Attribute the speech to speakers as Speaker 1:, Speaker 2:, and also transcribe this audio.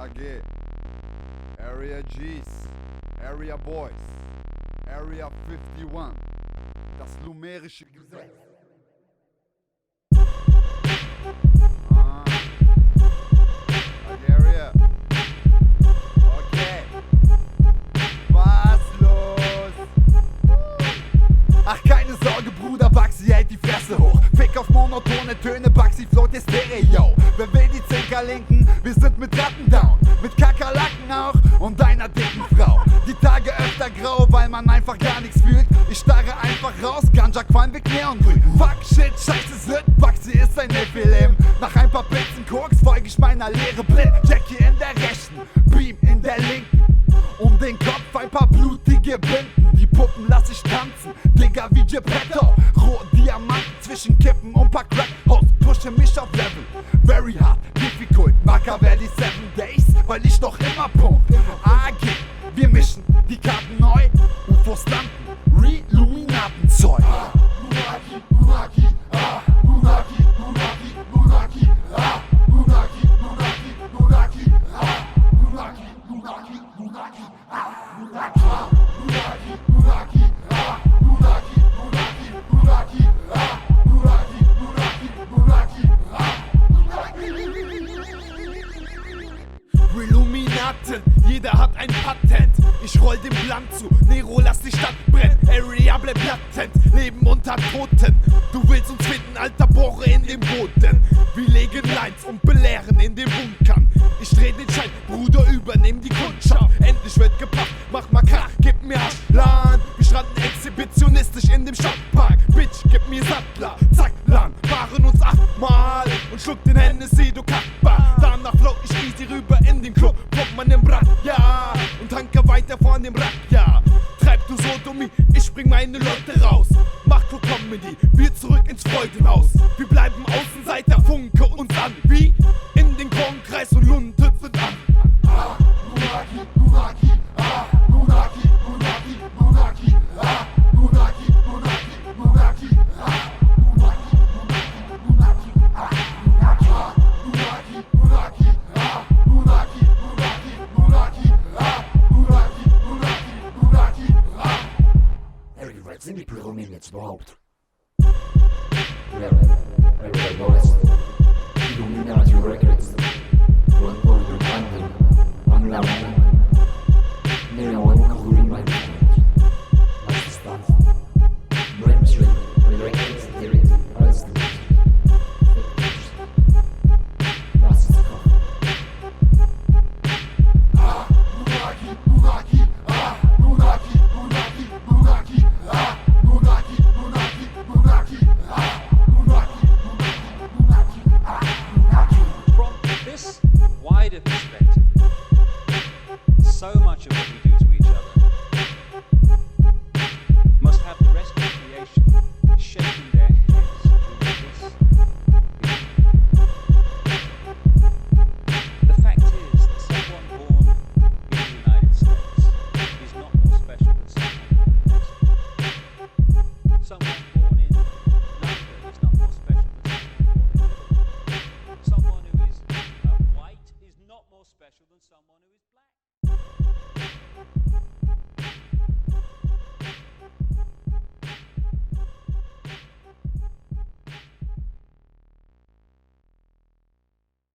Speaker 1: AG, Area Gs, Area Boys, Area 51, das numerische Gesetz. Area. Okay. Was los? Ach, keine Sorge, Bruder, Baxi hält die Fresse hoch. Fick auf monotone Töne, Baxi float der Stereo. Wer will die Zinker linken? Wir sind mit Ratten down, mit Kakerlaken auch und einer dicken Frau. Die Tage öfter grau, weil man einfach gar nichts fühlt. Ich starre einfach raus, Ganja Qualm wirkt neongrün. Fuck, shit, scheiße, Süd, Baxi ist ein Nephilim. Nach ein paar Pilzen Koks folge ich meiner Lehre blind. Jackie in der rechten, Beam in der linken. Um den Kopf ein paar blutige Binden. Die Puppen lass ich tanzen, Digga wie Geppetto. Rohe Diamanten zwischen Kippen und paar Crack-Hoes. Pushe mich auf Level, very hard, difficult. Machiavelli 7 Days, weil ich noch immer pump. AG, wir mischen die Karten neu. UFOs landen, Reluminatenzeug.
Speaker 2: Munaki, Munaki, Munaki, Munaki, Munaki, Munaki, Munaki, Munaki, Munaki, Munaki, Munaki, Munaki, Munaki, Munaki, Munaki,
Speaker 3: Reluminaten, jeder hat ein Patent. Ich roll den Plan zu, Nero lass die Stadt brennen. Area bleibt latent, Leben unter Toten. Du willst uns finden, Alter, bohre in den Boden. Wir legen Lines und belehren in den Bunkern. Ich dreh den Schein, Bruder, übernehm die Kundschaft. Endlich wird gepackt, mach mal Krach, gib mir Lan. Wir stranden exhibitionistisch in dem Stadtpark. Bitch, gib mir Sattler, zack, Lan. Fahren uns 8-mal und schluck den Hennessy, du Kackbar. Danach float ich easy rüber in den Club, pumpt man im Brack, ja. Und tanke weiter von dem Rack, ja. Treib du Sodomie, ich spring meine Leute raus. Mach für Comedy, wir zurück ins Freudenhaus. Wir bleiben Außenseiter, funke uns an, wie in den Kornkreis und Lunte sind an.
Speaker 2: Munaki, Munaki, Munaki, Munaki, Munaki, Munaki, Munaki, Munaki, Munaki, Munaki, Munaki, Munaki, Munaki, Munaki, Munaki,
Speaker 4: Wie weit sind die Pyramiden jetzt überhaupt? Area Boys, Illuminati Records, Rundbold und Anden, Anglamen, Neon, Grün, mein Freund. Lass es tanzen. Brainstream, Records, Direct, alles gut. Lass es kommen.
Speaker 2: Munaki, Munaki, Munaki, Munaki, Munaki, Munaki, Munaki, Munaki, Munaki.
Speaker 5: From this wider perspective, so much of what we